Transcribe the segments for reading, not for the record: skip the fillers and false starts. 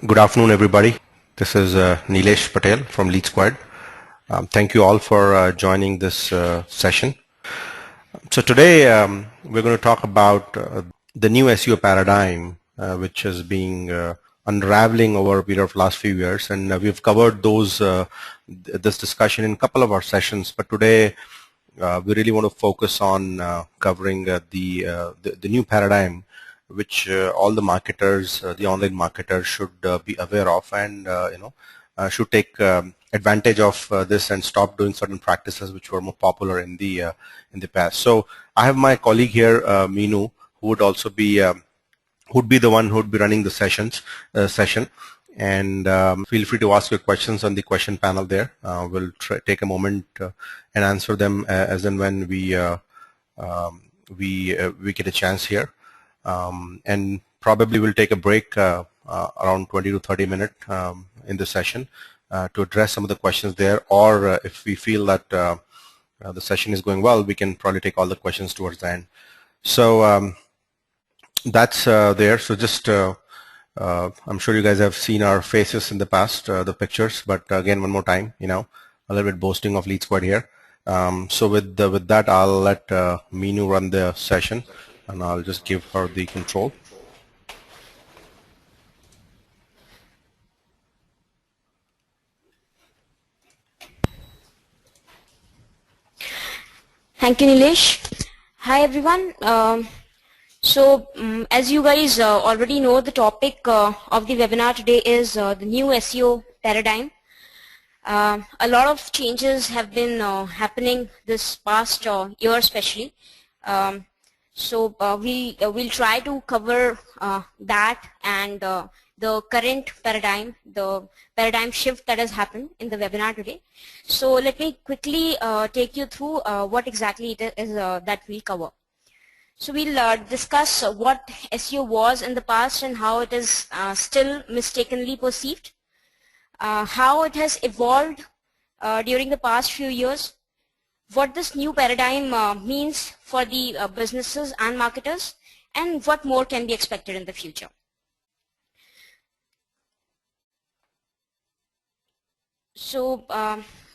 Good afternoon, everybody. This is Nilesh Patel from LeadSquared. Thank you all for joining this session. So today we're going to talk about the new SEO paradigm, which is being unraveling over a period of last few years, and we've covered this discussion in a couple of our sessions. But today we really want to focus on covering the new paradigm, which all the marketers, the online marketers, should be aware of, and should take advantage of this and stop doing certain practices which were more popular in the past. So I have my colleague here, Meenu, who would also be the one who would be running the session, and feel free to ask your questions on the question panel there. We'll take a moment and answer them as and when we get a chance here. And probably we'll take a break around 20 to 30 minutes in the session to address some of the questions there, or if we feel that the session is going well, we can probably take all the questions towards the end. So that's there. So just I'm sure you guys have seen our faces in the past, the pictures, but again, one more time, a little bit boasting of LeadSquared here. So with that, I'll let Meenu run the session, and I'll just give her the control. Thank you, Nilesh. Hi, everyone. As you guys already know, the topic of the webinar today is the new SEO paradigm. A lot of changes have been happening this past year, especially. We'll try to cover that and the current paradigm, the paradigm shift that has happened in the webinar today. So let me quickly take you through what exactly it is that we'll cover. So we'll discuss what SEO was in the past and how it is still mistakenly perceived, how it has evolved during the past few years, what this new paradigm means for the businesses and marketers, and what more can be expected in the future. So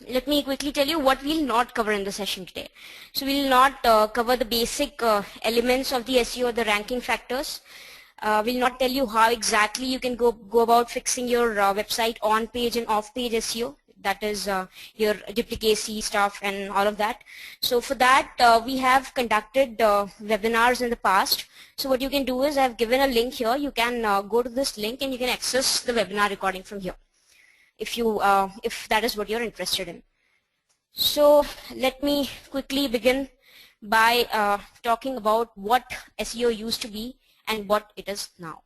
let me quickly tell you what we'll not cover in the session today. So we'll not cover the basic elements of the SEO, the ranking factors. We'll not tell you how exactly you can go about fixing your website on-page and off-page SEO. That is your duplicacy stuff and all of that. So for that, we have conducted webinars in the past. So what you can do is I've given a link here. You can go to this link and you can access the webinar recording from here, if that is what you're interested in. So let me quickly begin by talking about what SEO used to be and what it is now.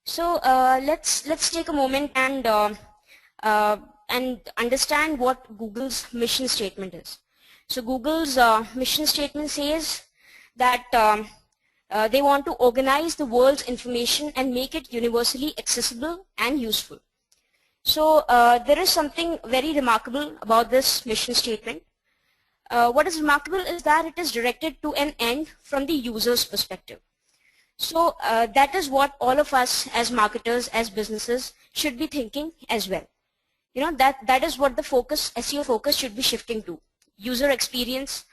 So let's take a moment and understand what Google's mission statement is. So Google's mission statement says that they want to organize the world's information and make it universally accessible and useful. So there is something very remarkable about this mission statement. What is remarkable is that it is directed to an end from the user's perspective. So that is what all of us as marketers, as businesses, should be thinking as well. That is what the focus, SEO focus, should be shifting to. User experience,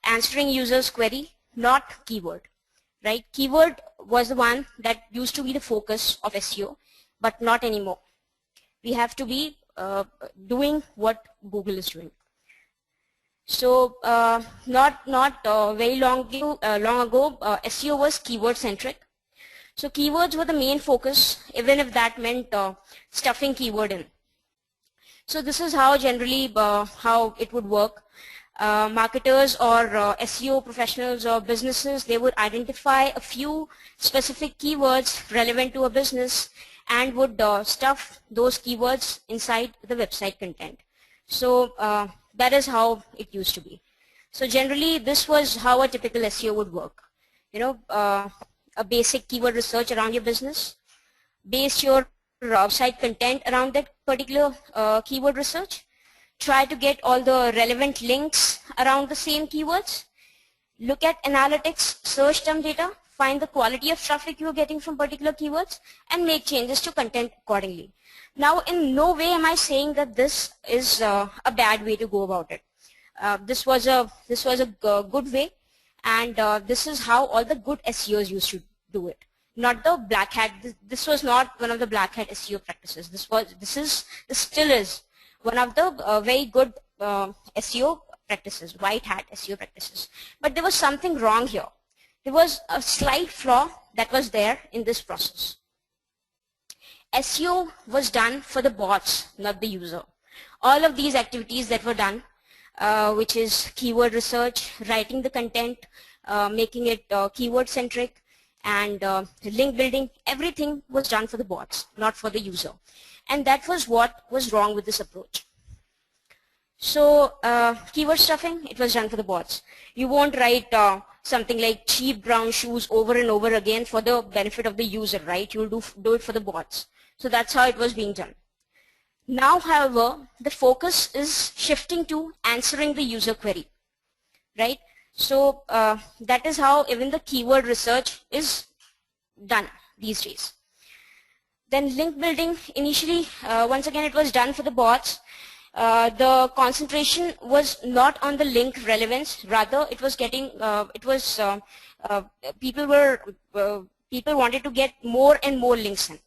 answering users' query, not keyword, right? Keyword was the one that used to be the focus of SEO, but not anymore. We have to be doing what Google is doing. So not very long ago, SEO was keyword centric. So keywords were the main focus, even if that meant stuffing keyword in. So this is how generally how it would work. Marketers or SEO professionals or businesses, they would identify a few specific keywords relevant to a business and would stuff those keywords inside the website content. So that is how it used to be. So generally this was how a typical SEO would work. A basic keyword research around your business, base your website content around that particular keyword research, try to get all the relevant links around the same keywords, look at analytics, search term data find the quality of traffic you're getting from particular keywords, and make changes to content accordingly. Now, in no way am I saying that this is a bad way to go about it. This was a good way, and this is how all the good SEOs used to do it. Not the black hat. This was not one of the black hat SEO practices. This still is one of the very good SEO practices, white hat SEO practices. But there was something wrong here. There was a slight flaw that was there in this process. SEO was done for the bots, not the user. All of these activities that were done, which is keyword research, writing the content, making it keyword centric, and link building, everything was done for the bots, not for the user. And that was what was wrong with this approach. So keyword stuffing, it was done for the bots. You won't write something like cheap brown shoes over and over again for the benefit of the user, right? You'll do it for the bots. So that's how it was being done. Now, however, the focus is shifting to answering the user query, right? So that is how even the keyword research is done these days. Then link building, initially, once again, it was done for the bots. The concentration was not on the link relevance, rather it was getting, people wanted to get more and more links in.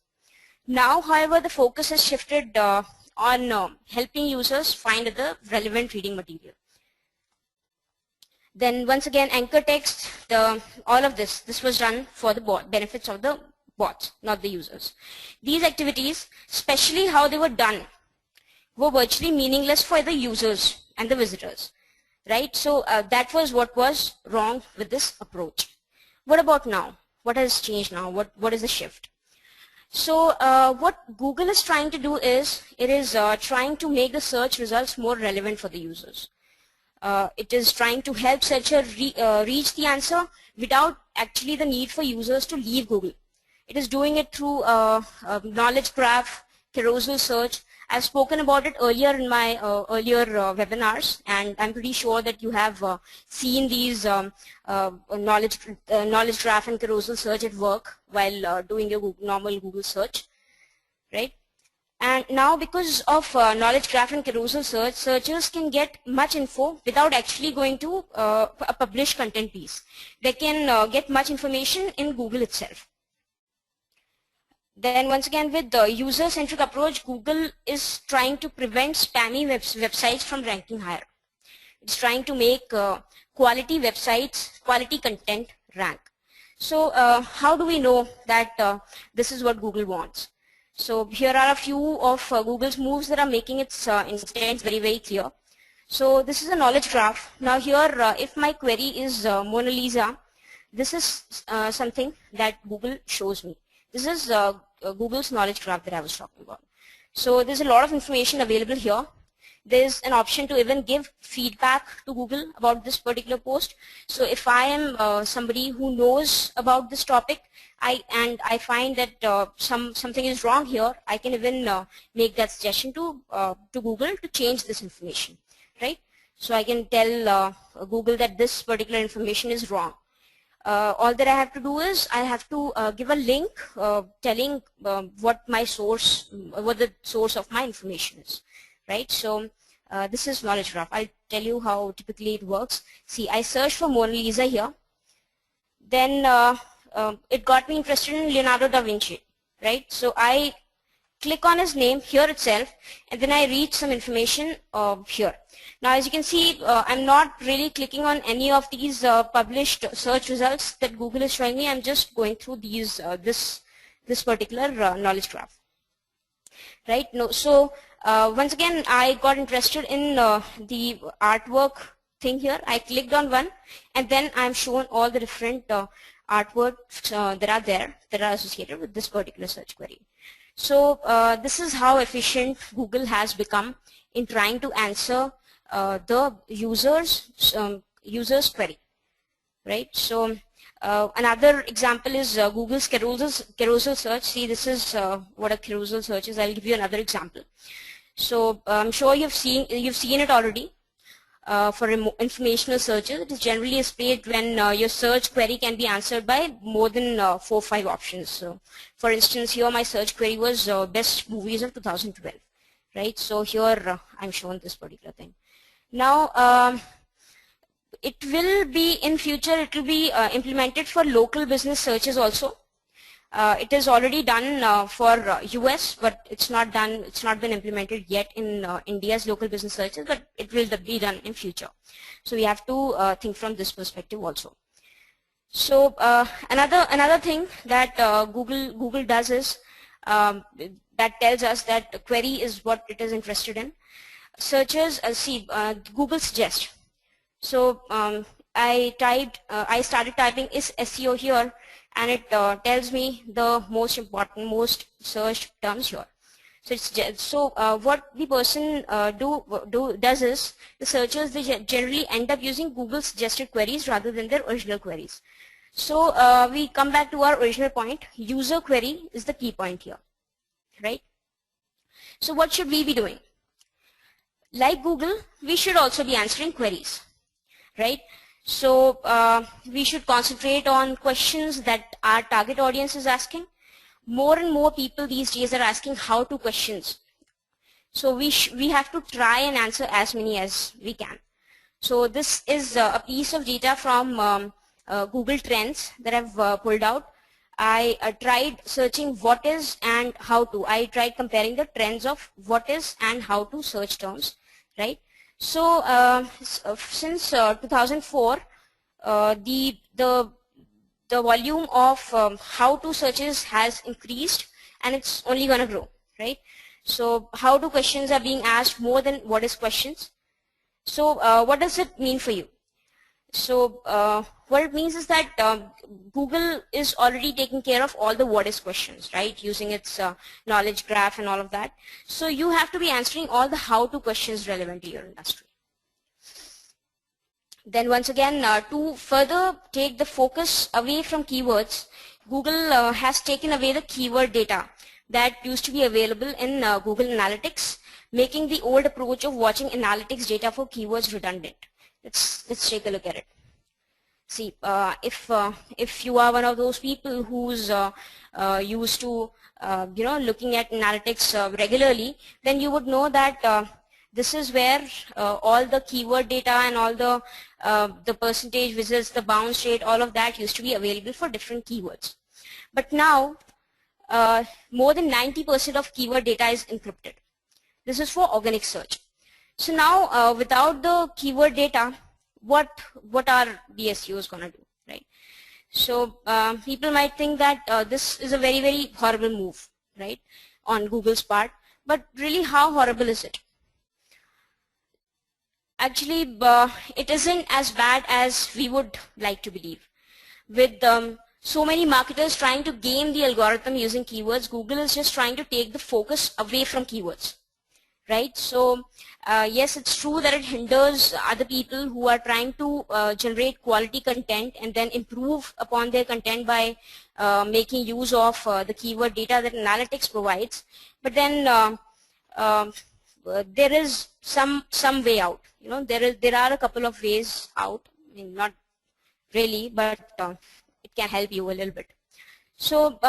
Now, however, the focus has shifted on helping users find the relevant reading material. Then once again, anchor text, all of this was done for the benefits of the bots, not the users. These activities, especially how they were done, were virtually meaningless for the users and the visitors, right? So that was what was wrong with this approach. What about now? What has changed now? What is the shift? So what Google is trying to do is, it is trying to make the search results more relevant for the users. It is trying to help searcher reach the answer without actually the need for users to leave Google. It is doing it through knowledge graph, carousel search. I've spoken about it earlier in my earlier webinars, and I'm pretty sure that you have seen these knowledge graph and carousel search at work while doing your normal Google search, right? And now, because of knowledge graph and carousel search, searchers can get much info without actually going to a published content piece. They can get much information in Google itself. Then once again, with the user-centric approach, Google is trying to prevent spammy websites from ranking higher. It's trying to make quality websites, quality content rank. So how do we know that this is what Google wants? So here are a few of Google's moves that are making its intents very, very clear. So this is a knowledge graph. Now here, if my query is Mona Lisa, this is something that Google shows me. This is Google's knowledge graph that I was talking about. So there's a lot of information available here. There's an option to even give feedback to Google about this particular post. So if I am somebody who knows about this topic, and I find that something is wrong here, I can even make that suggestion to Google to change this information, right? So I can tell Google that this particular information is wrong. All that I have to do is I have to give a link telling what the source of my information is, right? So this is knowledge graph. I'll tell you how typically it works. See, I searched for Mona Lisa here. Then it got me interested in Leonardo da Vinci, right? So I click on his name here itself, and then I read some information here. Now, as you can see, I'm not really clicking on any of these published search results that Google is showing me. I'm just going through these this particular knowledge graph, right? No, so once again, I got interested in the artwork thing here. I clicked on one, and then I'm shown all the different artworks that are there that are associated with this particular search query. So this is how efficient Google has become in trying to answer the user's query, right? So another example is Google's carousel search. See, this is what a carousel search is. I'll give you another example. So I'm sure you've seen it already. for informational searches. It is generally displayed when your search query can be answered by more than 4 or 5 options. So, for instance, here my search query was best movies of 2012, right? So here I'm shown this particular thing. Now, it will be in future. It will be implemented for local business searches also. It is already done for US, but it's not done. It's not been implemented yet in India's local business searches, but it will be done in future. So we have to think from this perspective also. So another thing that Google does is that tells us that query is what it is interested in. Searchers Google suggest. So I started typing is SEO here, and it tells me the most important, most searched terms here. So it's what the person does is the searchers, they generally end up using Google suggested queries rather than their original queries. So we come back to our original point. User query is the key point here, right? So what should we be doing? Like Google, we should also be answering queries, right? So we should concentrate on questions that our target audience is asking. More and more people these days are asking how-to questions. So we have to try and answer as many as we can. So this is a piece of data from Google Trends that I've pulled out. I tried searching what is and how to. I tried comparing the trends of what is and how to search terms, right? So since 2004, the volume of how-to searches has increased, and it's only going to grow, right? So how-to questions are being asked more than what is questions. So what does it mean for you? So what it means is that Google is already taking care of all the what is questions, right, using its knowledge graph and all of that. So you have to be answering all the how-to questions relevant to your industry. Then once again, to further take the focus away from keywords, Google has taken away the keyword data that used to be available in Google Analytics, making the old approach of watching analytics data for keywords redundant. Let's take a look at it. See, if you are one of those people who's used to looking at analytics regularly, then you would know that this is where all the keyword data and all the percentage visits, the bounce rate, all of that used to be available for different keywords. But now more than 90% of keyword data is encrypted. This is for organic search. So now without the keyword data, what are the SEOs going to do, right? So people might think that this is a very, very horrible move, right, on Google's part. But really, how horrible is it? Actually, it isn't as bad as we would like to believe. With so many marketers trying to game the algorithm using keywords, Google is just trying to take the focus away from keywords, right? So yes, it's true that it hinders other people who are trying to generate quality content and then improve upon their content by making use of the keyword data that analytics provides. But then there is some way out. You know, there are a couple of ways out. I mean, not really, but it can help you a little bit. So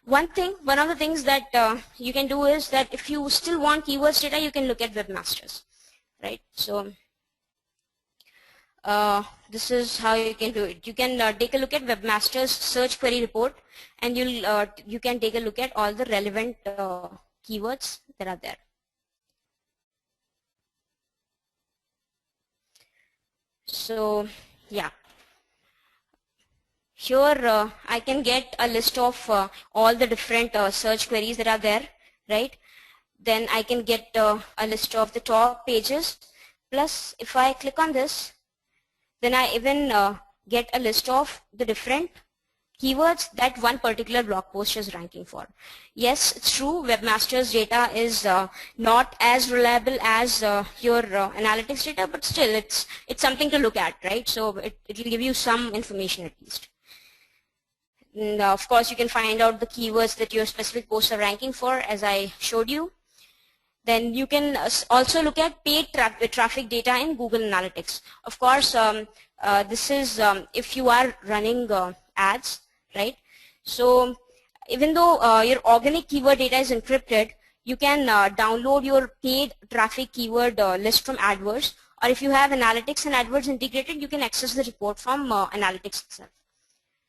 one of the things that you can do is that if you still want keywords data, you can look at webmasters, right? So this is how you can do it. You can take a look at webmasters search query report, and you can take a look at all the relevant keywords that are there. So yeah, here I can get a list of all the different search queries that are there, right? Then I can get a list of the top pages. Plus, if I click on this, then I even get a list of the different keywords that one particular blog post is ranking for. Yes, it's true, webmasters data is not as reliable as your analytics data, but still it's something to look at, right? So it will give you some information at least. And of course, you can find out the keywords that your specific posts are ranking for, as I showed you. Then you can also look at paid traffic data in Google Analytics. Of course, this is if you are running ads, right? So even though your organic keyword data is encrypted, you can download your paid traffic keyword list from AdWords, or if you have Analytics and AdWords integrated, you can access the report from Analytics itself.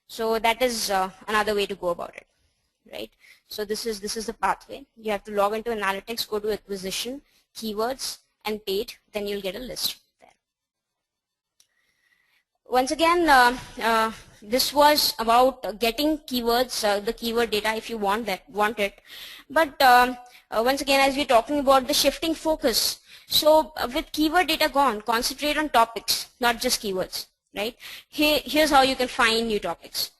So that is another way to go about it, right? So this is the pathway. You have to log into Analytics, go to acquisition, keywords, and paid. Then you'll get a list there. Once again, this was about getting keywords, the keyword data if you want it. But once again, as we're talking about the shifting focus, so with keyword data gone, concentrate on topics, not just keywords, right? Here's how you can find new topics.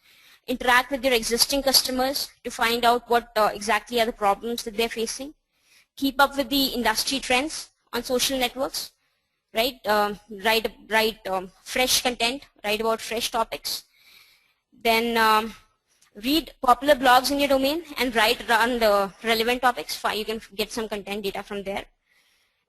Interact with your existing customers to find out what exactly are the problems that they're facing. Keep up with the industry trends on social networks, right? Write fresh content, write about fresh topics. Then read popular blogs in your domain and write around relevant topics. You can get some content data from there.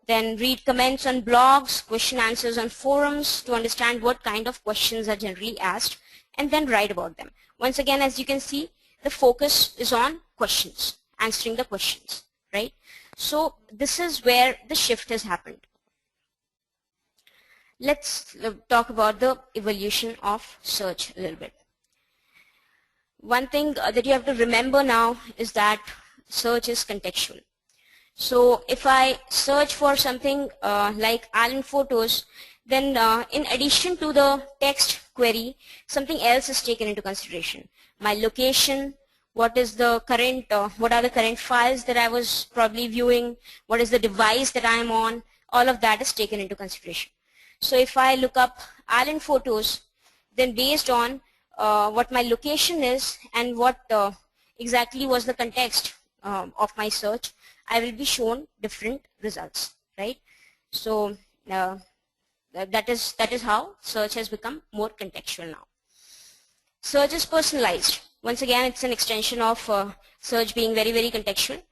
Then read comments on blogs, question answers on forums to understand what kind of questions are generally asked, and then write about them. Once again, as you can see, the focus is on questions, answering the questions, right? So this is where the shift has happened. Let's talk about the evolution of search a little bit. One thing that you have to remember now is that search is contextual. So if I search for something like Allen photos, then in addition to the text query, something else is taken into consideration. My location, what are the current files that I was probably viewing, what is the device that I am on, all of that is taken into consideration. So if I look up Allen photos, then based on what my location is and what exactly was the context of my search, I will be shown different results, right? So that is how search has become more contextual now. Search is personalized. Once again, it's an extension of search being very, very contextual.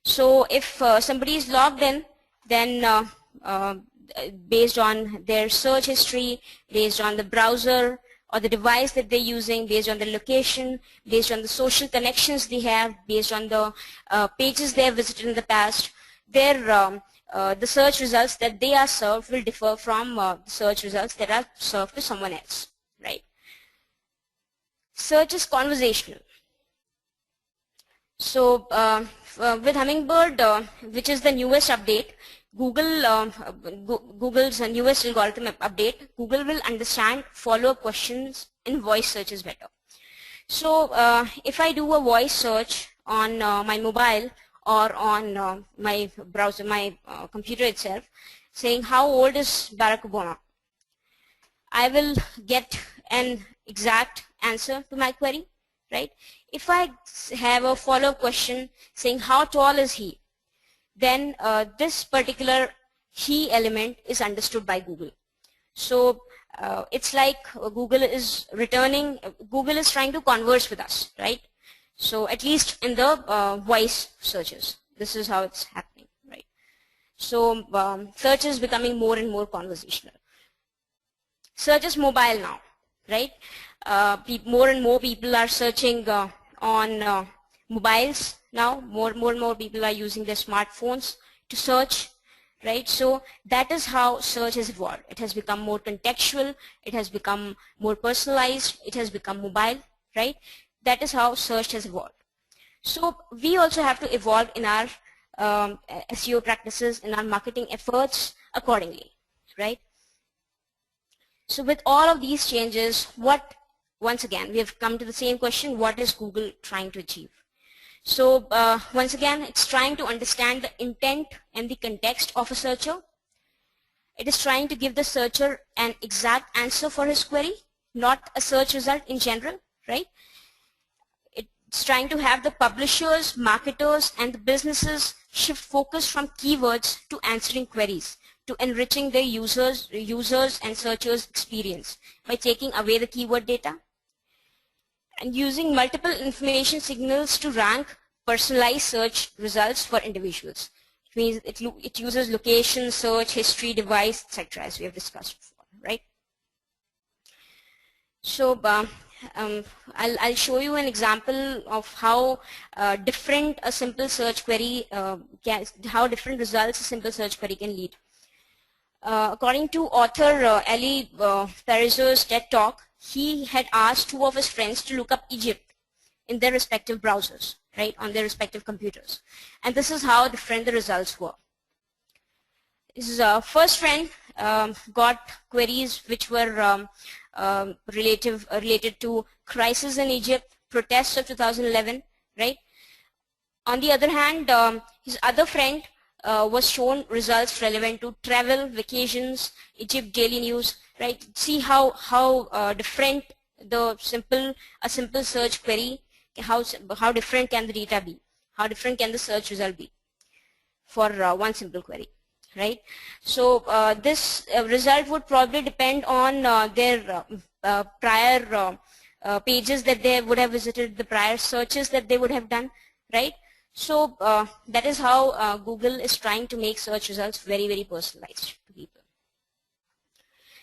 So if somebody is logged in, then based on their search history, based on the browser or the device that they're using, based on the location, based on the social connections they have, based on the pages they have visited in the past, the search results that they are served will differ from the search results that are served to someone else, right? Search is conversational. So with Hummingbird, which is the newest update, Google's newest algorithm update, Google will understand follow-up questions in voice searches better. So if I do a voice search on my mobile or on my browser, my computer itself, saying how old is Barack Obama, I will get an exact answer to my query, right? If I have a follow-up question saying how tall is he, then this particular he element is understood by Google. So it's like Google is trying to converse with us, right? So at least in the voice searches, this is how it's happening, right? So search is becoming more and more conversational. Search is mobile now, right? More and more people are searching on mobiles now. More and more people are using their smartphones to search, right? So that is how search has evolved. It has become more contextual, it has become more personalized, it has become mobile, right? That is how search has evolved. So we also have to evolve in our SEO practices, in our marketing efforts accordingly, right? So with all of these changes, once again, we have come to the same question, what is Google trying to achieve? So once again, it's trying to understand the intent and the context of a searcher. It is trying to give the searcher an exact answer for his query, not a search result in general, right? It's trying to have the publishers, marketers, and the businesses shift focus from keywords to answering queries, to enriching their users and searchers' experience by taking away the keyword data and using multiple information signals to rank personalized search results for individuals. It means it uses location, search, history, device, etc., as we have discussed before, right? So I'll show you an example of how different a simple search query how different results a simple search query can lead. According to author Ali Parizo's TED Talk, he had asked two of his friends to look up Egypt in their respective browsers, right, on their respective computers. And this is how different the results were. His first friend got queries which were related to crisis in Egypt, protests of 2011, right? On the other hand, his other friend was shown results relevant to travel, vacations, Egypt daily news, right? See how different a simple search query, how different can the data be, how different can the search result be for one simple query, right? So this result would probably depend on their prior pages that they would have visited, the prior searches that they would have done, right? So that is how Google is trying to make search results very, very personalized to people.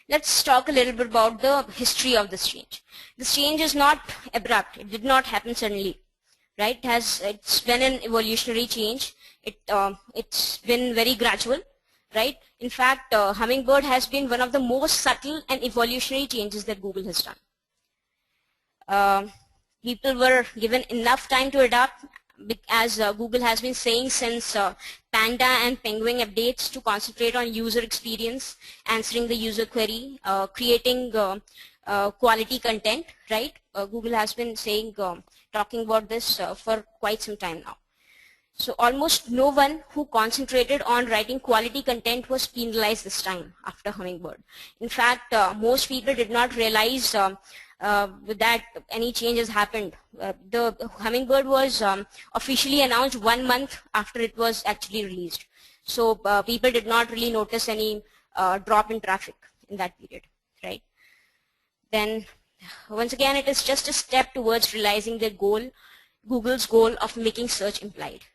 Let's talk a little bit about the history of this change. This change is not abrupt. It did not happen suddenly, right? It's been an evolutionary change. It's been very gradual, right? In fact, Hummingbird has been one of the most subtle and evolutionary changes that Google has done. People were given enough time to adapt, as Google has been saying since Panda and Penguin updates, to concentrate on user experience, answering the user query, creating quality content, right? Google has been saying, talking about this for quite some time now. So almost no one who concentrated on writing quality content was penalized this time after Hummingbird. In fact, most people did not realize that any changes happened. The Hummingbird was officially announced 1 month after it was actually released. So people did not really notice any drop in traffic in that period, right? Then once again, it is just a step towards realizing their goal, Google's goal of making search implied.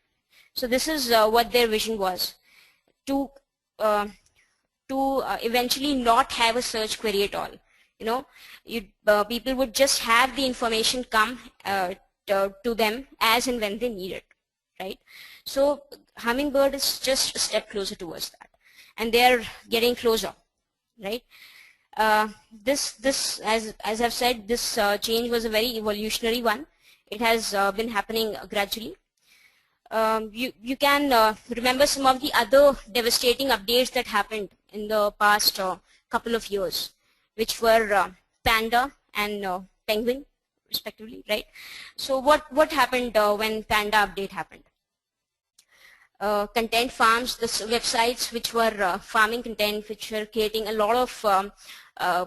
So this is what their vision was, to eventually not have a search query at all. You know, people would just have the information come to them as and when they need it, right? So Hummingbird is just a step closer towards that, and they are getting closer, right? This as I've said, this change was a very evolutionary one. It has been happening gradually. You can remember some of the other devastating updates that happened in the past couple of years, which were Panda and Penguin, respectively, right? So what happened when Panda update happened? Content farms, the websites which were farming content, which were creating a lot of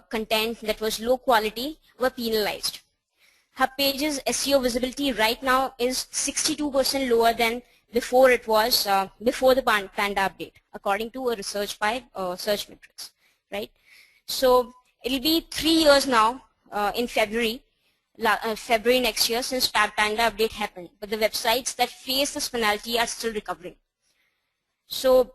content that was low quality, were penalized. HubPage's SEO visibility right now is 62% lower than before it was before the Panda update, according to a research by Search Metrics, right? So it'll be 3 years now in February next year since Panda update happened, but the websites that face this penalty are still recovering. So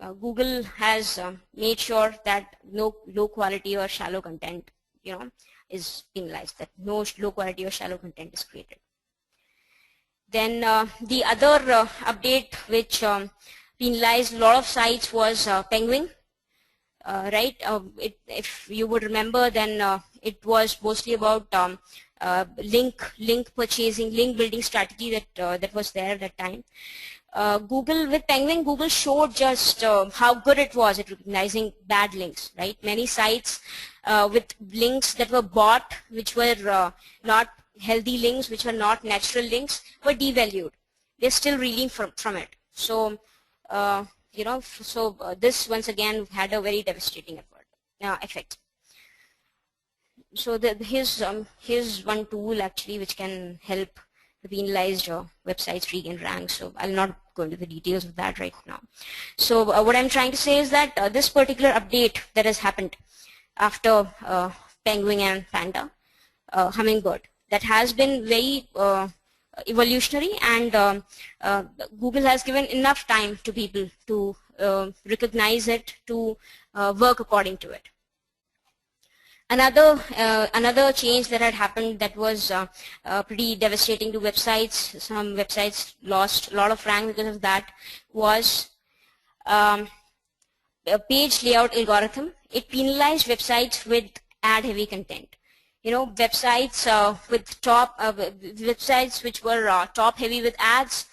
Google has made sure that no low quality or shallow content, is penalized, that no low quality or shallow content is created. Then the other update which penalized a lot of sites was Penguin. Right? If you would remember, then it was mostly about link purchasing, link building strategy that was there at that time. Google, with Penguin, Google showed just how good it was at recognizing bad links, right? Many sites with links that were bought, which were not healthy links, which were not natural links, were devalued. They're still reeling from it. So this once again had a very devastating effect. So here's one tool actually which can help the penalized websites regain ranks. So I'll not go into the details of that right now. So what I'm trying to say is that this particular update that has happened after Penguin and Panda, Hummingbird, that has been very evolutionary, and Google has given enough time to people to recognize it, to work according to it. Another change that had happened that was pretty devastating to websites, some websites lost a lot of rank because of that, was a page layout algorithm. It penalized websites with ad-heavy content. You know, websites with websites which were top-heavy with ads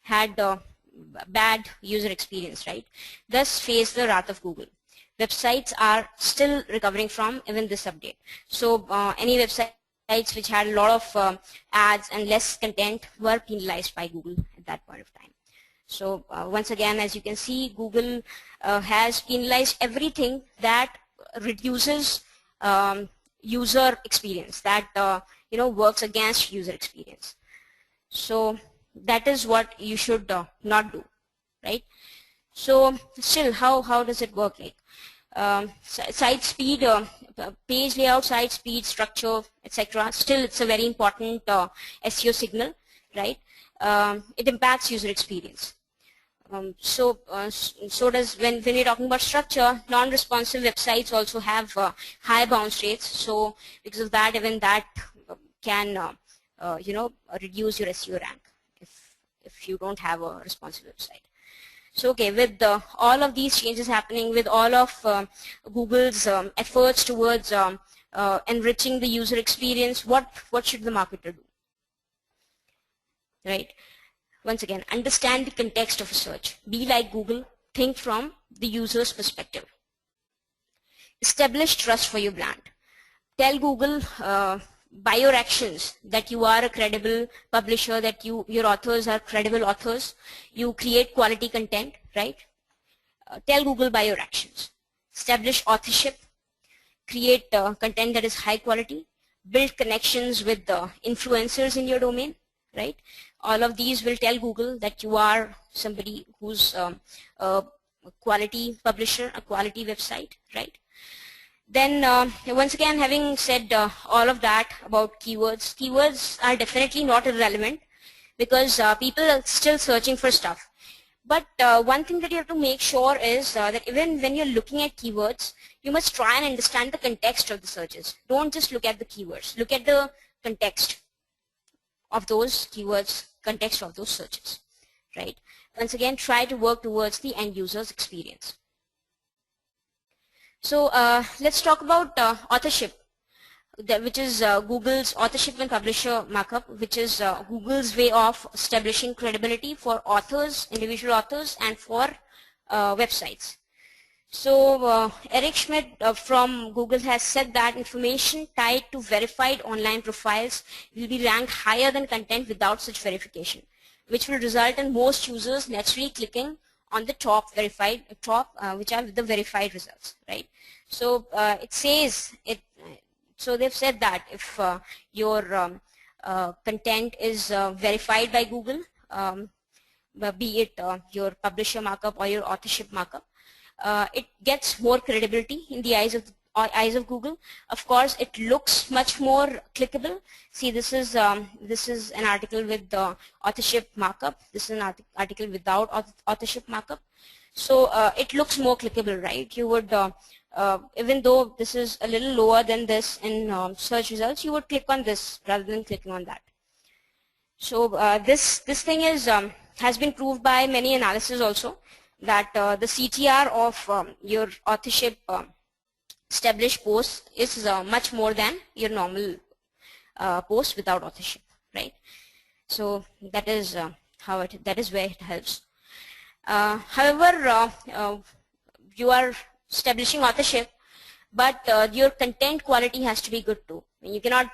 had bad user experience, right? Thus faced the wrath of Google. Websites are still recovering from even this update. So any websites which had a lot of ads and less content were penalized by Google at that point of time. So once again, as you can see, Google has penalized everything that reduces user experience, that works against user experience. So that is what you should not do, right? So still, how does it work? Like site speed, page layout, site speed, structure, etc. Still, it's a very important SEO signal, right? It impacts user experience. So does when we're talking about structure, non-responsive websites also have high bounce rates. So because of that, even that can reduce your SEO rank if you don't have a responsive website. So okay, with all of these changes happening, with all of Google's efforts towards enriching the user experience, what should the marketer do? Right? Once again, understand the context of a search. Be like Google. Think from the user's perspective. Establish trust for your brand. Tell Google by your actions that you are a credible publisher, that your authors are credible authors. You create quality content, right? Tell Google by your actions. Establish authorship. Create content that is high quality. Build connections with the influencers in your domain, right? All of these will tell Google that you are somebody who's a quality publisher, a quality website, right? Then once again, having said all of that about keywords are definitely not irrelevant because people are still searching for stuff. But one thing that you have to make sure is that even when you're looking at keywords, you must try and understand the context of the searches. Don't just look at the keywords. Look at the context of those keywords, context of those searches, right? Once again, try to work towards the end user's experience. So let's talk about authorship, which is Google's authorship and publisher markup, which is Google's way of establishing credibility for authors, individual authors, and for websites. So Eric Schmidt from Google has said that information tied to verified online profiles will be ranked higher than content without such verification, which will result in most users naturally clicking on the top verified, which are the verified results, right? So it says it. So they've said that if your content is verified by Google, be it your publisher markup or your authorship markup, it gets more credibility in the eyes of Google. Of course, it looks much more clickable. See, this is an article with the authorship markup. This is an article without authorship markup. So it looks more clickable, right? You would even though this is a little lower than this in search results, you would click on this rather than clicking on that. So this thing is has been proved by many analysis also, that the CTR of your authorship established post is much more than your normal post without authorship, right? So that is that is where it helps. However, you are establishing authorship, but your content quality has to be good too. You cannot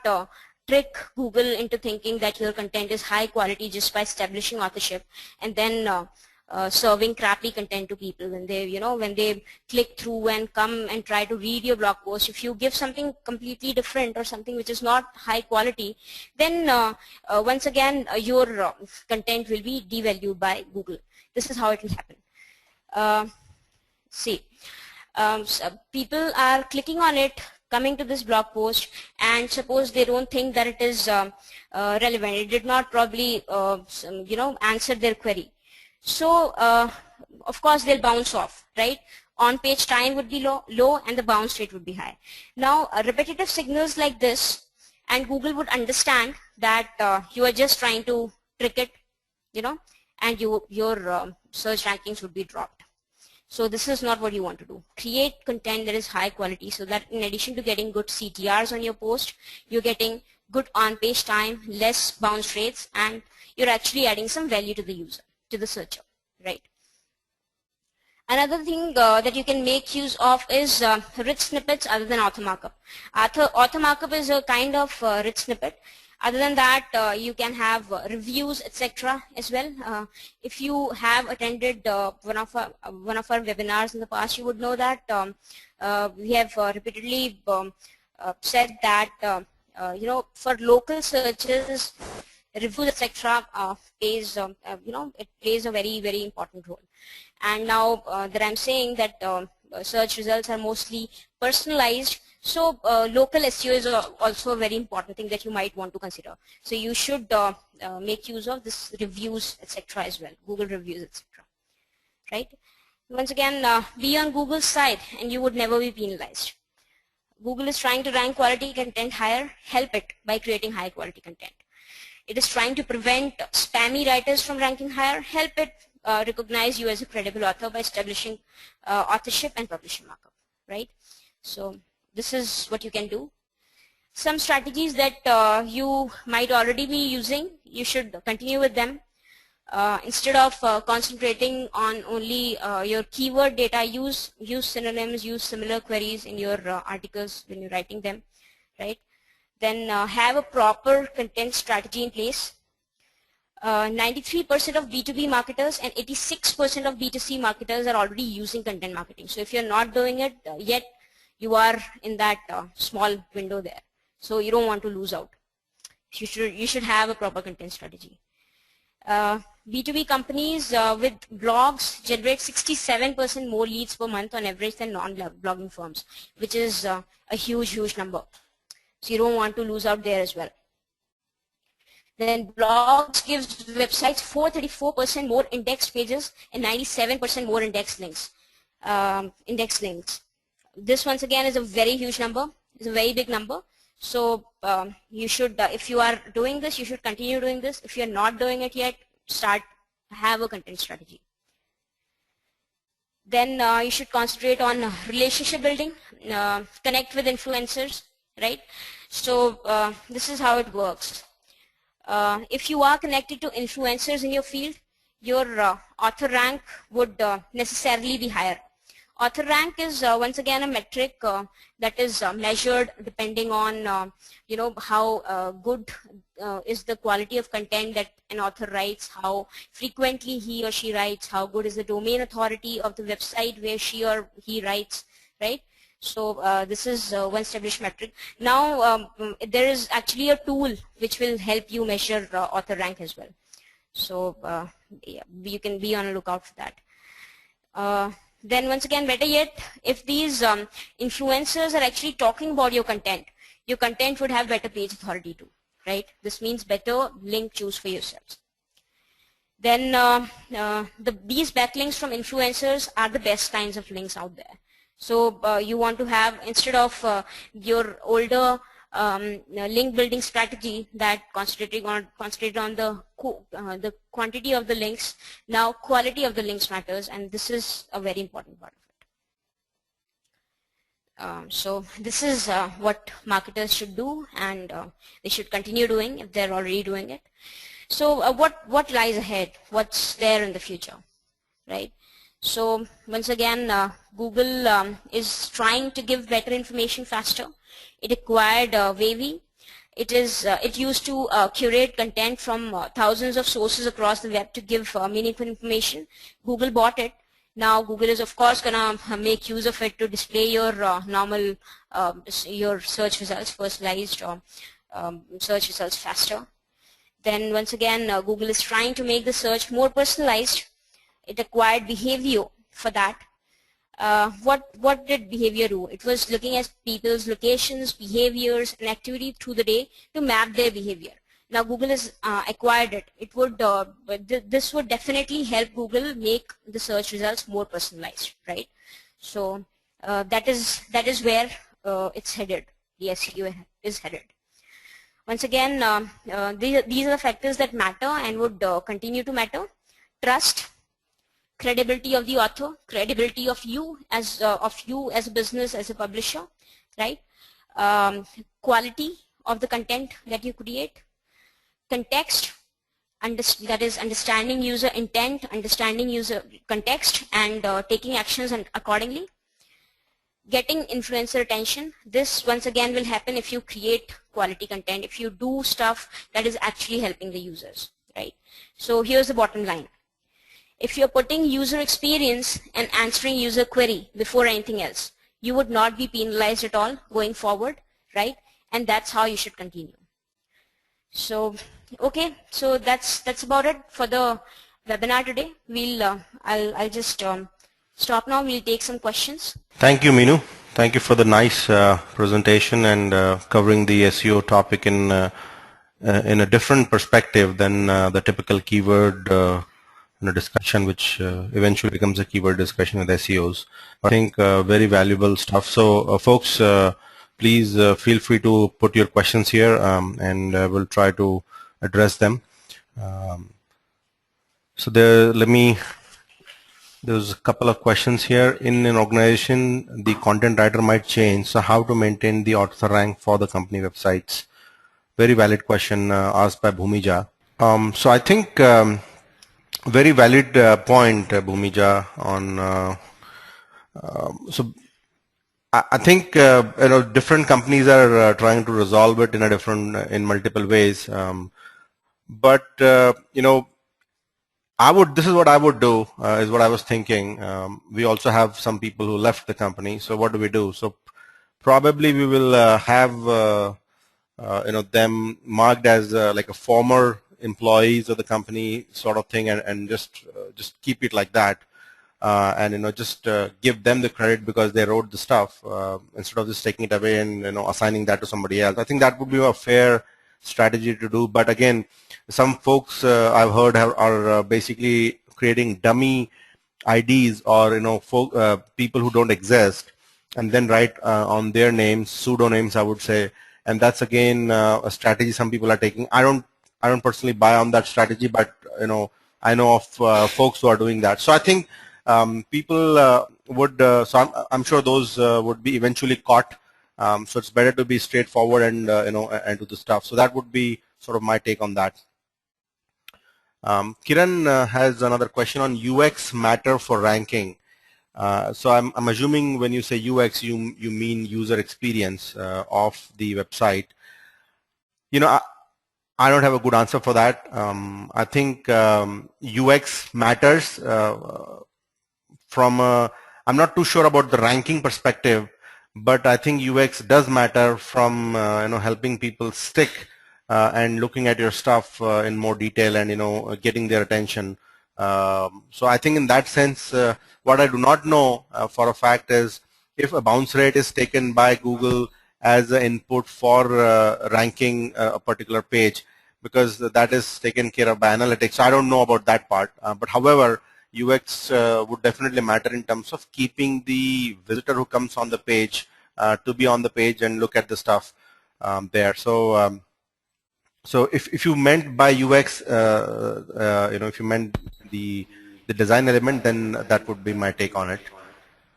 trick Google into thinking that your content is high quality just by establishing authorship and then serving crappy content to people when they click through and come and try to read your blog post. If you give something completely different or something which is not high quality, then once again your content will be devalued by Google. This is how it will happen. See, so people are clicking on it coming to this blog post, and suppose they don't think that it is relevant, it did not probably answer their query. So of course they'll bounce off, right? On page time would be low and the bounce rate would be high. Now repetitive signals like this, and Google would understand that you are just trying to trick it, and your search rankings would be dropped. So this is not what you want to do. Create content that is high quality, so that in addition to getting good CTRs on your post, you're getting good on-page time, less bounce rates, and you're actually adding some value to the user, to the searcher, right? Another thing that you can make use of is rich snippets other than author markup. Author markup is a kind of rich snippet. Other than that, you can have reviews, etc. as well. If you have attended one of our webinars in the past, you would know that we have repeatedly said that for local searches, reviews, etc. Plays it plays a very, very important role. And now that I'm saying that search results are mostly personalized, so local SEO is also a very important thing that you might want to consider. So you should make use of this reviews, etc. as well, Google reviews, etc. Right? Once again, be on Google's side and you would never be penalized. Google is trying to rank quality content higher. Help it by creating high quality content. It is trying to prevent spammy writers from ranking higher. Help it recognize you as a credible author by establishing authorship and publishing markup, right? So this is what you can do. Some strategies that you might already be using, you should continue with them. Instead of concentrating on only your keyword data, use synonyms, use similar queries in your articles when you're writing them, right? Then have a proper content strategy in place. 93% of B2B marketers and 86% of B2C marketers are already using content marketing. So if you're not doing it yet, you are in that small window there. So you don't want to lose out. You should have a proper content strategy. B2B companies with blogs generate 67% more leads per month on average than non-blogging firms, which is a huge number. So you don't want to lose out there as well. Then blogs gives websites 434% more indexed pages and 97% more indexed links. This once again is a very huge number. It's a very big number. So you should, if you are doing this, you should continue doing this. If you're not doing it yet, have a content strategy. Then you should concentrate on relationship building, connect with influencers, right? So this is how it works. If you are connected to influencers in your field, your author rank would necessarily be higher. Author rank is once again a metric that is measured depending on how good is the quality of content that an author writes, how frequently he or she writes, how good is the domain authority of the website where she or he writes, right? So this is one established metric. Now there is actually a tool which will help you measure author rank as well. So yeah, you can be on a lookout for that. Then once again, better yet, if these influencers are actually talking about your content would have better page authority too, right? This means better link choose for yourselves. Then these backlinks from influencers are the best kinds of links out there. So you want to have, instead of your older link building strategy that concentrated on the quantity of the links, now quality of the links matters, and this is a very important part of it. So this is what marketers should do, and they should continue doing if they're already doing it. So what lies ahead? What's there in the future, right? So once again, Google is trying to give better information faster. It acquired Wavy. It used to curate content from thousands of sources across the web to give meaningful information. Google bought it. Now Google is of course gonna make use of it to display your normal your search results, personalized search results faster. Then once again, Google is trying to make the search more personalized. It acquired Behavior for that. what did behavior do? It was looking at people's locations, behaviors, and activity through the day to map their behavior. Now Google has acquired it. It would this would definitely help Google make the search results more personalized, right? So that is where it's headed. The SEO is headed. Once again, these are the factors that matter and would continue to matter. Trust, credibility of the author, credibility of you as a business, as a publisher, right? Quality of the content that you create, context, that is understanding user intent, understanding user context, and taking actions and accordingly. Getting influencer attention. This once again will happen if you create quality content, if you do stuff that is actually helping the users, right? So here's the bottom line. If you're putting user experience and answering user query before anything else, you would not be penalized at all going forward, right? And that's how you should continue. So, okay, so that's about it for the webinar today. We'll I'll just stop now. We'll take some questions. Thank you, Meenu. Thank you for the nice presentation and covering the SEO topic in a different perspective than the typical keyword discussion, which eventually becomes a keyword discussion with SEOs. I think very valuable stuff. So, folks, please feel free to put your questions here, and we'll try to address them. So there's a couple of questions here. In an organization, the content writer might change, so how to maintain the author rank for the company websites? Very valid question asked by Bhumija. So I think very valid point, Bhumija, on so I think different companies are trying to resolve it in multiple ways, but this is what I would do, is what I was thinking. We also have some people who left the company, so what do we do? So probably we will have them marked as like a former employees of the company sort of thing, and just keep it like that, and just give them the credit because they wrote the stuff, instead of just taking it away and assigning that to somebody else. I think that would be a fair strategy to do. But again, some folks I've heard are basically creating dummy IDs or people who don't exist, and then write on their names, pseudonyms I would say, and that's again a strategy some people are taking. I don't personally buy on that strategy, but I know of folks who are doing that. So I think people would so I'm sure those would be eventually caught. So it's better to be straightforward and and do the stuff. So that would be sort of my take on that. Kiran has another question on UX matter for ranking. So I'm assuming when you say UX, you mean user experience of the website. I don't have a good answer for that. I think UX matters from I'm not too sure about the ranking perspective, but I think UX does matter from helping people stick and looking at your stuff in more detail and getting their attention. So I think in that sense, what I do not know for a fact is if a bounce rate is taken by Google as an input for ranking a particular page, because that is taken care of by analytics. So I don't know about that part. But however, UX would definitely matter in terms of keeping the visitor who comes on the page to be on the page and look at the stuff there. So so if you meant by UX, if you meant the design element, then that would be my take on it.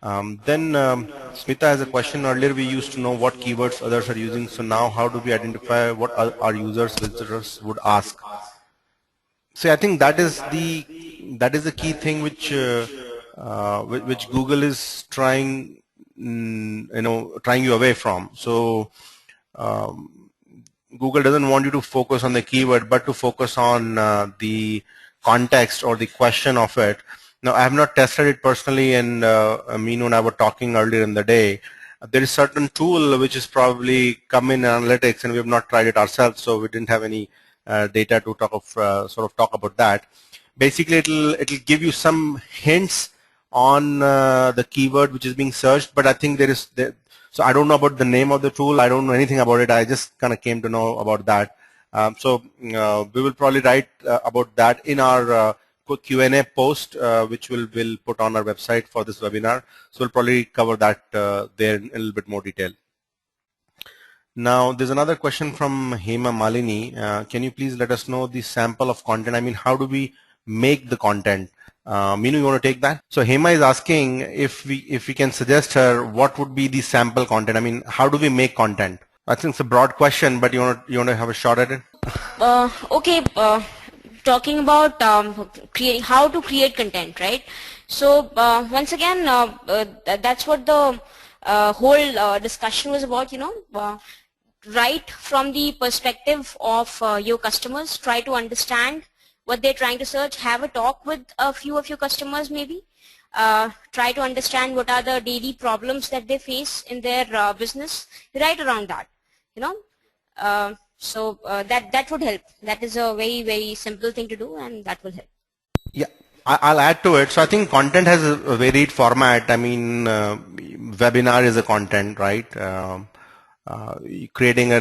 Then Smita has a question. Earlier we used to know what keywords others are using. So now how do we identify what our users, visitors would ask? So I think that is the key thing which Google is trying you away from. So Google doesn't want you to focus on the keyword, but to focus on the context or the question of it. Now, I have not tested it personally, and Meenu and I were talking earlier in the day. There is certain tool which is probably come in analytics, and we have not tried it ourselves, so we didn't have any data to talk about that. Basically, it'll give you some hints on the keyword which is being searched, but I think so I don't know about the name of the tool. I don't know anything about it. I just kind of came to know about that. So we will probably write about that in our Q&A post, which we'll put on our website for this webinar. So we'll probably cover that there in a little bit more detail. Now, there's another question from Hema Malini. Can you please let us know the sample of content? I mean, how do we make the content? Meenu, you want to take that? So Hema is asking if we can suggest her what would be the sample content. I mean, how do we make content? I think it's a broad question, but you want to have a shot at it? Okay. Talking about how to create content, right? So once again, that's what the whole discussion was about. Right from the perspective of your customers, try to understand what they're trying to search, have a talk with a few of your customers maybe, try to understand what are the daily problems that they face in their business, right around that, so that would help. That is a very, very simple thing to do, and that will help. Yeah, I'll add to it. So I think content has a varied format. I mean, webinar is a content, right? Creating a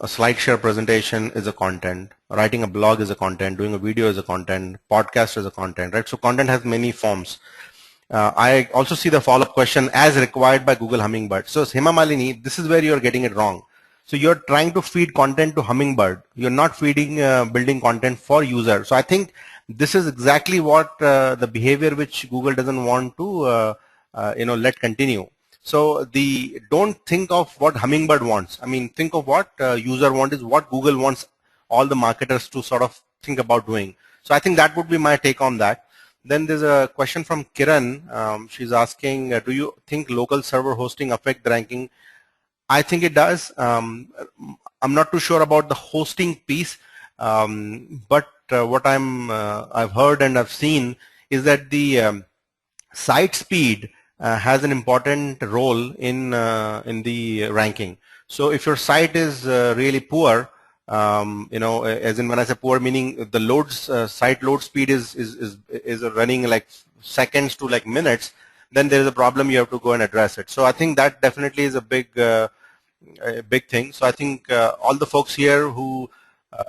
SlideShare presentation is a content. Writing a blog is a content. Doing a video is a content. Podcast is a content, right? So content has many forms. I also see the follow-up question as required by Google Hummingbird. So Hema Malini, this is where you're getting it wrong. So you're trying to feed content to Hummingbird. You're not feeding building content for user. So I think this is exactly what the behavior which Google doesn't want to let continue. So don't think of what Hummingbird wants. I mean, think of what user wants is what Google wants all the marketers to sort of think about doing. So I think that would be my take on that. Then there's a question from Kiran. She's asking, do you think local server hosting affect the ranking? I think it does. I'm not too sure about the hosting piece, but what I've heard and I've seen is that the site speed has an important role in the ranking. So if your site is really poor, as in when I say poor, meaning the site load speed is running like seconds to like minutes, then there is a problem. You have to go and address it. So I think that definitely is a big thing. So I think all the folks here who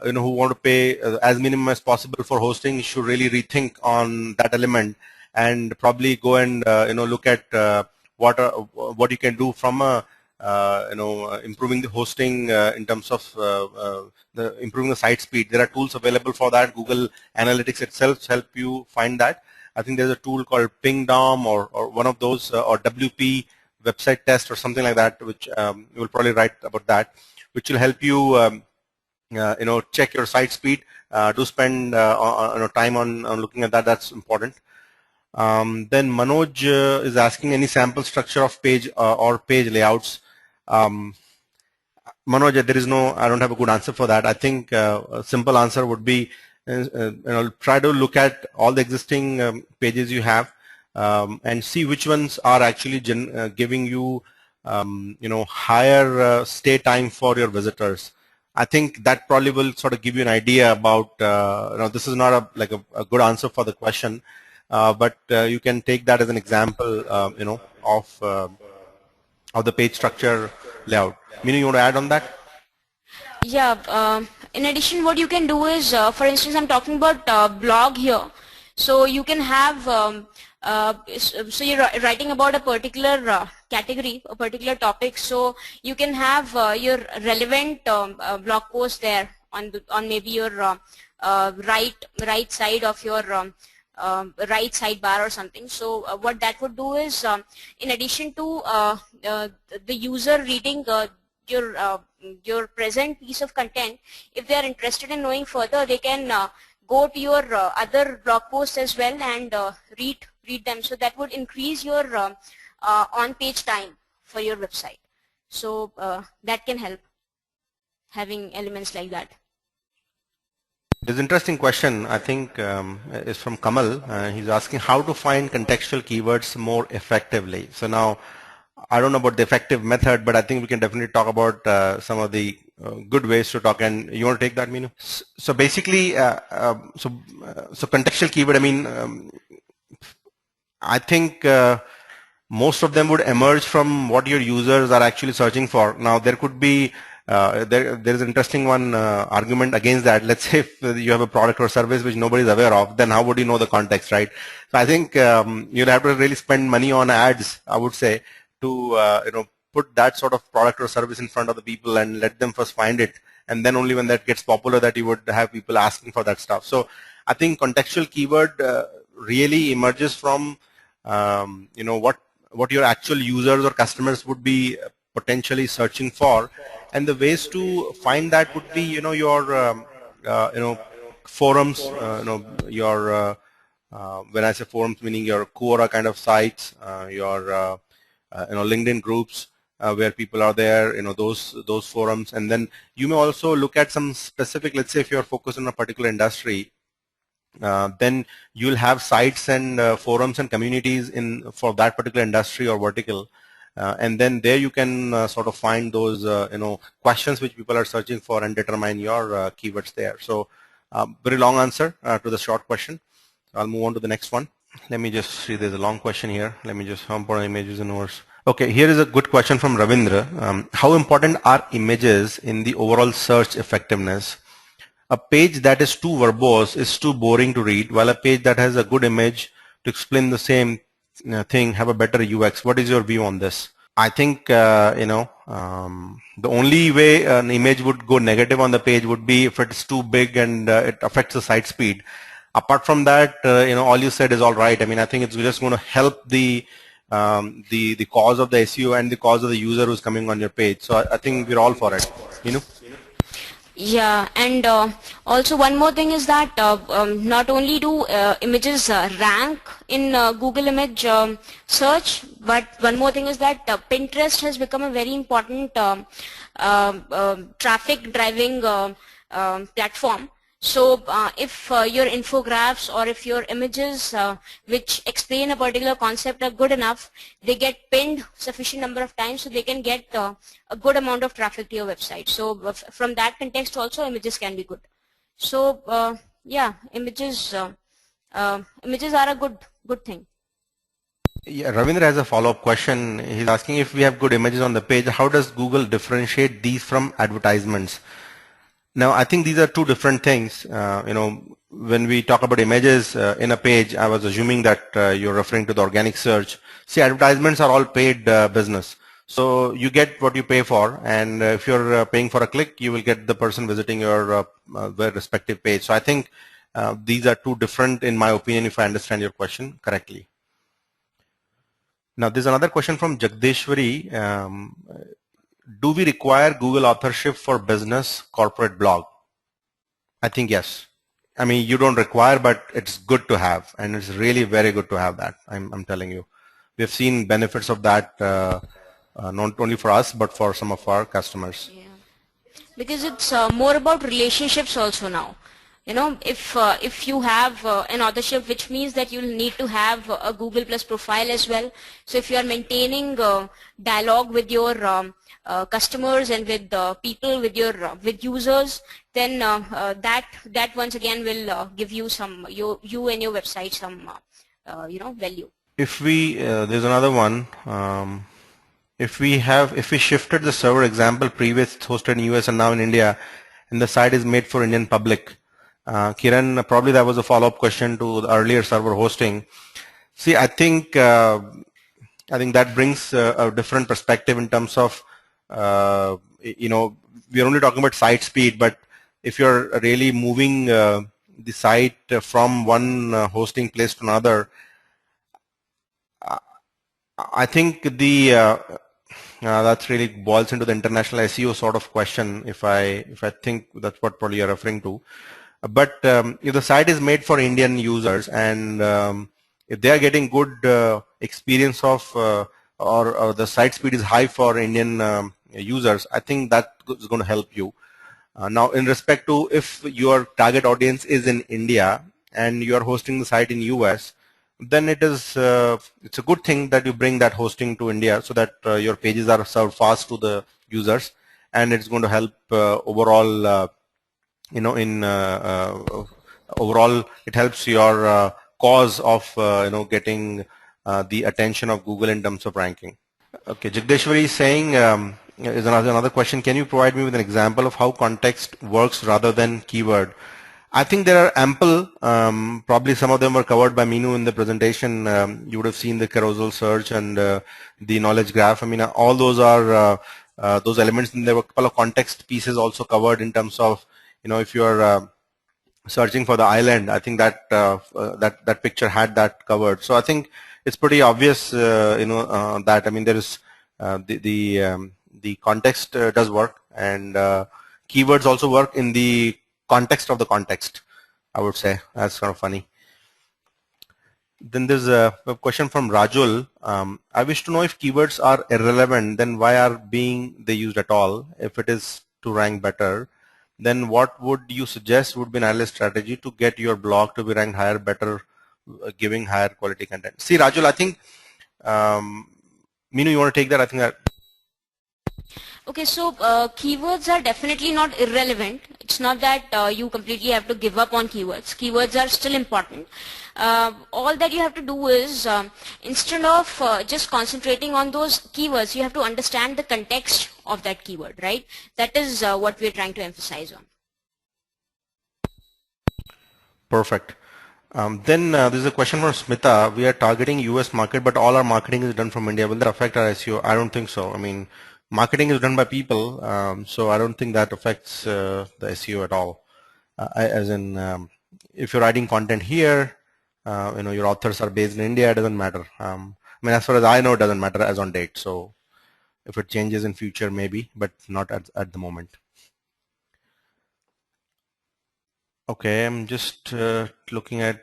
who want to pay as minimum as possible for hosting should really rethink on that element and probably go and look at what you can do from improving the hosting in terms of improving the site speed. There are tools available for that. Google Analytics itself help you find that. I think there's a tool called PingDom or one of those or WP website test or something like that, which you will probably write about that, which will help you check your site speed. Do spend time on looking at that. That's important. Then Manoj is asking any sample structure of page or page layouts. Manoj, I don't have a good answer for that. I think a simple answer would be try to look at all the existing pages you have and see which ones are actually giving you higher stay time for your visitors. I think that probably will sort of give you an idea about this is not a good answer for the question, but you can take that as an example of the page structure layout. Meenu, you want to add on that? Yeah, in addition, what you can do is, for instance, I'm talking about blog here. So you can have, so you're writing about a particular category, a particular topic. So you can have your relevant blog post there on maybe your right side of your right sidebar or something. So what that would do is, in addition to the user reading your present piece of content, if they are interested in knowing further, they can go to your other blog posts as well and read them. So that would increase your on-page time for your website. So that can help, having elements like that. There's an interesting question, I think, is from Kamal. He's asking how to find contextual keywords more effectively. So now, I don't know about the effective method, but I think we can definitely talk about some of the good ways to talk. And you want to take that, Meenu? So basically, so contextual keyword, I mean, I think most of them would emerge from what your users are actually searching for. Now, there could be there is an interesting one argument against that. Let's say if you have a product or service which nobody is aware of, then how would you know the context, right? So I think you'll have to really spend money on ads, I would say, to put that sort of product or service in front of the people and let them first find it, and then only when that gets popular that you would have people asking for that stuff. So I think contextual keyword really emerges from what your actual users or customers would be potentially searching for, and the ways to find that would be your forums, your when I say forums, meaning your Quora kind of sites, your LinkedIn groups where people are there, those forums. And then you may also look at some specific, let's say if you're focused on a particular industry, then you'll have sites and forums and communities for that particular industry or vertical, and then there you can sort of find those questions which people are searching for and determine your keywords there. So very long answer to the short question. I'll move on to the next one. Let me just see, there's a long question here. Let me just hump on images and words. Okay, here is a good question from Ravindra. How important are images in the overall search effectiveness? A page that is too verbose is too boring to read, while a page that has a good image to explain the same thing have a better UX. What is your view on this? I think the only way an image would go negative on the page would be if it's too big and it affects the site speed. Apart from that, all you said is all right. I mean, I think it's just going to help the cause of the SEO and the cause of the user who's coming on your page. So I think we're all for it. Yeah, and also one more thing is that not only do images rank in Google image search, but one more thing is that Pinterest has become a very important traffic driving platform. So if your infographics or if your images which explain a particular concept are good enough, they get pinned sufficient number of times so they can get a good amount of traffic to your website. So from that context also images can be good. So yeah, images are a good thing. Yeah, Ravindra has a follow-up question. He's asking, if we have good images on the page, how does Google differentiate these from advertisements? Now, I think these are two different things. When we talk about images in a page, I was assuming that you're referring to the organic search. See, advertisements are all paid business. So you get what you pay for, and if you're paying for a click, you will get the person visiting your respective page. So I think these are two different, in my opinion, if I understand your question correctly. Now, there's another question from Jagdeshwari. Do we require Google authorship for business corporate blog? I think yes. I mean, you don't require, but it's good to have, and it's really very good to have that. I'm telling you, we've seen benefits of that not only for us but for some of our customers. Yeah, because it's more about relationships also now. If you have an authorship, which means that you'll need to have a Google Plus profile as well. So if you are maintaining dialogue with your customers and with people, with users, then that once again will give you some you and your website some value. If we there's another one. If we shifted the server example, previous hosted in US and now in India, and the site is made for Indian public. Kiran, probably that was a follow-up question to the earlier server hosting. See, I think that brings a different perspective in terms of we're only talking about site speed, but if you're really moving the site from one hosting place to another, I think that's really boils into the international SEO sort of question. If I think that's what probably you're referring to. But if the site is made for Indian users, and if they are getting good experience of or the site speed is high for Indian users, I think that is going to help you. Now, in respect to if your target audience is in India and you are hosting the site in US, then it's a good thing that you bring that hosting to India so that your pages are served fast to the users, and it's going to help overall. Overall, it helps your cause of getting the attention of Google in terms of ranking. Okay, Jagdeshwari is saying, is another question, can you provide me with an example of how context works rather than keyword? I think there are ample, probably some of them were covered by Meenu in the presentation. You would have seen the carousel search and the knowledge graph. I mean, all those are those elements, and there were a couple of context pieces also covered in terms of, if you are searching for the island, I think that that picture had that covered. So I think it's pretty obvious, that, I mean, there is the context does work, and keywords also work in the context of the context, I would say. That's kind of funny. Then there's a question from Rajul. I wish to know if keywords are irrelevant, then why are they used at all? If it is to rank better, then what would you suggest would be an analyst strategy to get your blog to be ranked higher, better, giving higher quality content? See, Rajul, I think, Meenu, you want to take that? I think that. Okay, so keywords are definitely not irrelevant. It's not that you completely have to give up on keywords. Keywords are still important. All that you have to do is, instead of just concentrating on those keywords, you have to understand the context of that keyword, right? That is what we're trying to emphasize on. Perfect. Then there's a question from Smita. We are targeting US market, but all our marketing is done from India. Will that affect our SEO? I don't think so. I mean, marketing is done by people, so I don't think that affects the SEO at all. As in, if you're writing content here, your authors are based in India, it doesn't matter. I mean, as far as I know, it doesn't matter as on date. So if it changes in future, maybe, but not at the moment. Okay, I'm just looking at,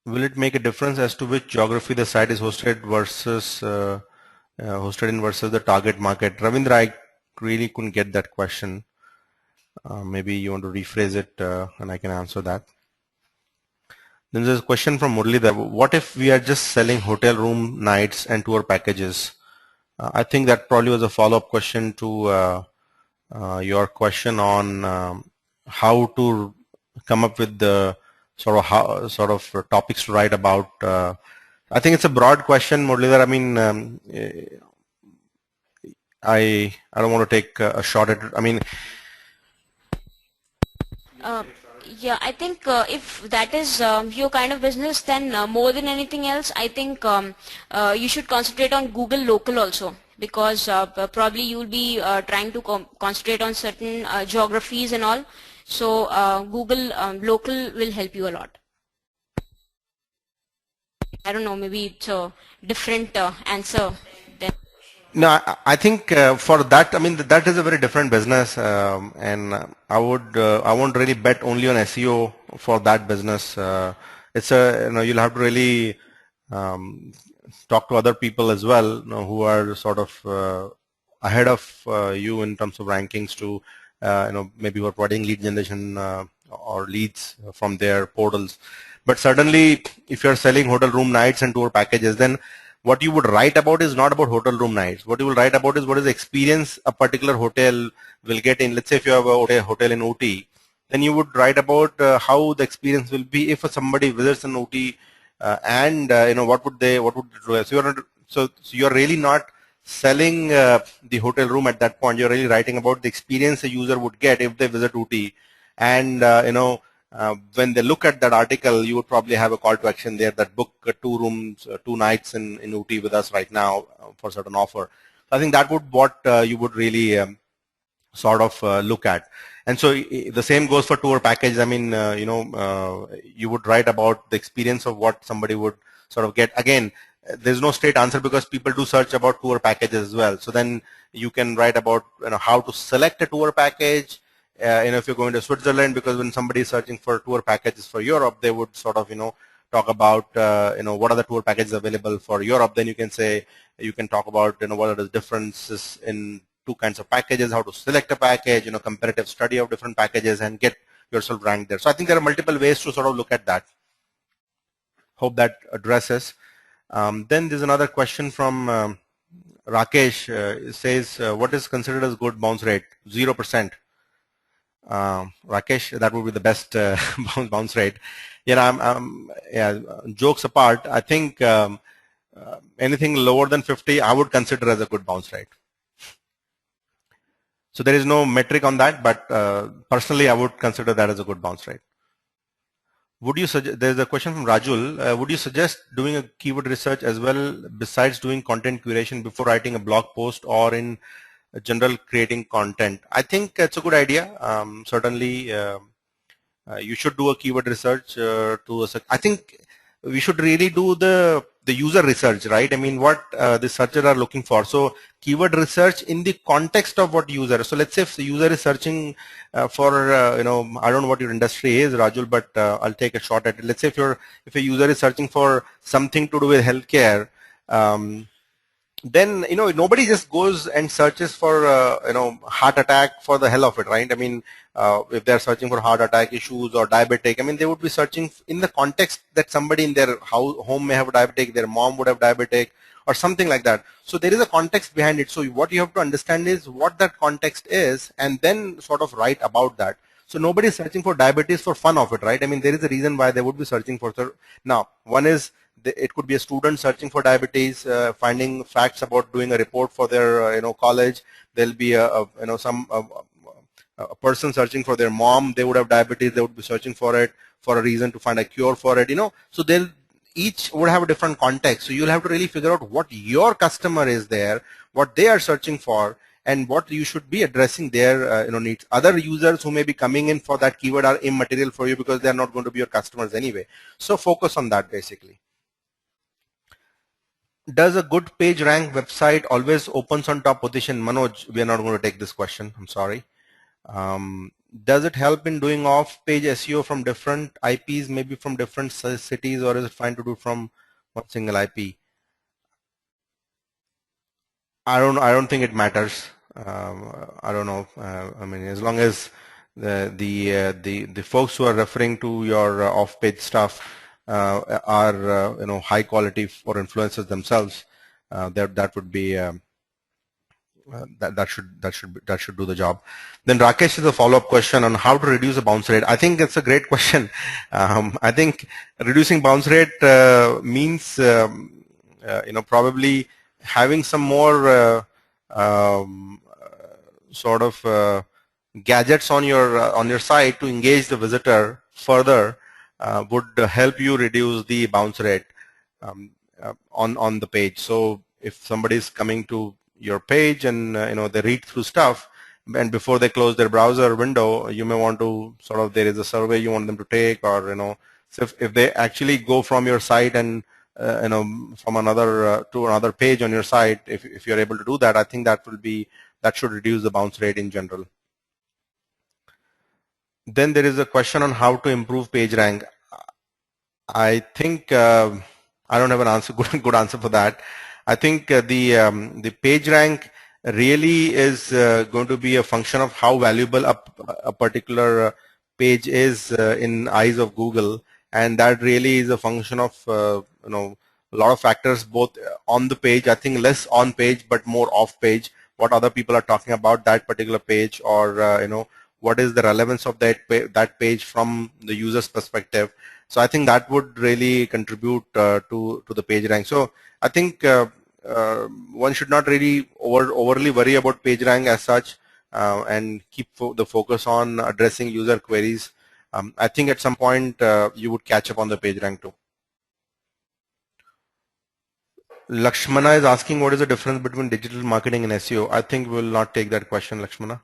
will it make a difference as to which geography the site is hosted versus hosted in versus the target market? Ravindra, I really couldn't get that question. Maybe you want to rephrase it and I can answer that. Then there's a question from Muralidhar. What if we are just selling hotel room nights and tour packages? I think that probably was a follow-up question to your question on how to come up with the sort of topics to write about. I think it's a broad question, Muralidhar. I mean, I don't want to take a shot at it. I mean, yeah, I think if that is your kind of business, then more than anything else, I think you should concentrate on Google Local also, because probably you'll be trying to concentrate on certain geographies and all. So Google Local will help you a lot. I don't know, maybe it's a different answer than. No, I think for that, I mean, that is a very different business, and I won't really bet only on SEO for that business. It's you'll have to really talk to other people as well, who are sort of ahead of you in terms of rankings to, maybe who are providing lead generation or leads from their portals. But certainly, if you're selling hotel room nights and tour packages, then what you would write about is not about hotel room nights. What you will write about is what is the experience a particular hotel will get in. Let's say if you have a hotel in OT, then you would write about how the experience will be if somebody visits an OT, and what would they do. So you're really not selling the hotel room at that point. You're really writing about the experience a user would get if they visit OT, and when they look at that article, you would probably have a call to action there that book 2 rooms, 2 nights in OT with us right now for a certain offer. So I think that would what you would really sort of look at. And so the same goes for tour package. I mean, you would write about the experience of what somebody would sort of get. Again, there's no straight answer because people do search about tour packages as well. So then you can write about how to select a tour package. If you're going to Switzerland, because when somebody is searching for tour packages for Europe, they would sort of talk about what are the tour packages available for Europe. Then you can talk about what are the differences in 2 kinds of packages, how to select a package, comparative study of different packages, and get yourself ranked there. So I think there are multiple ways to sort of look at that. Hope that addresses. Then there's another question from Rakesh. It says, what is considered as good bounce rate? 0%. Rakesh, that would be the best bounce rate. Yeah, jokes apart, I think anything lower than 50, I would consider as a good bounce rate. So there is no metric on that, but personally, I would consider that as a good bounce rate. Would you suggest, there's a question from Rajul, would you suggest doing a keyword research as well besides doing content curation before writing a blog post or in general creating content? I think it's a good idea. Certainly, you should do a keyword research I think we should really do the user research, right? I mean, what the searchers are looking for. So keyword research in the context of what user. So let's say if the user is searching for I don't know what your industry is, Rajul, but I'll take a shot at it. Let's say if a user is searching for something to do with healthcare, then nobody just goes and searches for heart attack for the hell of it, right? I mean, if they're searching for heart attack issues or diabetic, I mean, they would be searching in the context that somebody in their home may have diabetic, their mom would have diabetic or something like that. So there is a context behind it. So what you have to understand is what that context is and then sort of write about that. So nobody is searching for diabetes for fun of it, right? I mean, there is a reason why they would be searching for. Now, one is it could be a student searching for diabetes, finding facts about doing a report for their college. There'll be a person searching for their mom. They would have diabetes. They would be searching for it for a reason to find a cure for it. So they'll each would have a different context. So you'll have to really figure out what your customer is there, what they are searching for, and what you should be addressing their needs. Other users who may be coming in for that keyword are immaterial for you because they are not going to be your customers anyway. So focus on that basically. Does a good page rank website always opens on top position? Manoj, we are not going to take this question. I'm sorry. Does it help in doing off-page SEO from different IPs, maybe from different cities, or is it fine to do from one single IP? I don't think it matters. I don't know. I mean, as long as the folks who are referring to your off-page stuff are high quality for influencers themselves, that would be that should do the job. Then Rakesh has a follow-up question on how to reduce the bounce rate. I think it's a great question. I think reducing bounce rate means probably having some more sort of gadgets on your site to engage the visitor further would help you reduce the bounce rate on the page. So if somebody is coming to your page and they read through stuff, and before they close their browser window, you may want to sort of, there is a survey you want them to take, or so if they actually go from your site and from another to another page on your site, if you're able to do that, I think that should reduce the bounce rate in general. Then there is a question on how to improve page rank. I think I don't have an answer, good answer for that. I think the page rank really is going to be a function of how valuable a particular page is in eyes of Google, and that really is a function of a lot of factors, both on the page, I think less on page but more off page, what other people are talking about that particular page, or what is the relevance of that page from the user's perspective. So I think that would really contribute to the page rank. So I think one should not really overly worry about page rank as such, and keep the focus on addressing user queries. I think at some point you would catch up on the page rank too. Lakshmana is asking what is the difference between digital marketing and SEO. I think we will not take that question, Lakshmana.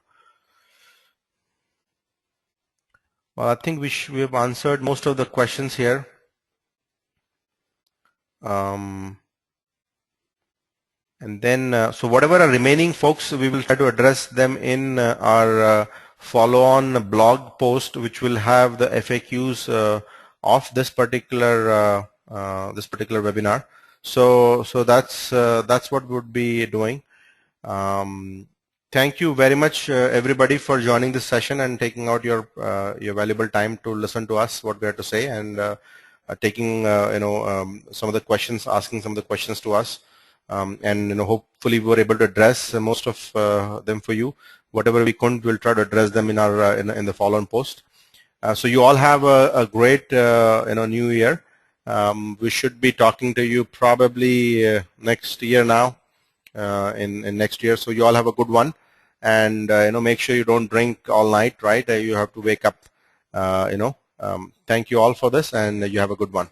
Well, I think we have answered most of the questions here. And then, so whatever are remaining, folks, we will try to address them in our follow-on blog post, which will have the FAQs of this particular webinar. So that's what we would be doing. Thank you very much, everybody, for joining this session and taking out your valuable time to listen to us, what we have to say, and taking some of the questions, asking some of the questions to us, and hopefully we were able to address most of them for you. Whatever we couldn't, we'll try to address them in our in the follow-on post. So you all have a great new year. We should be talking to you probably next year now, in next year. So you all have a good one, and make sure you don't drink all night, right? You have to wake up. Thank you all for this, and you have a good one.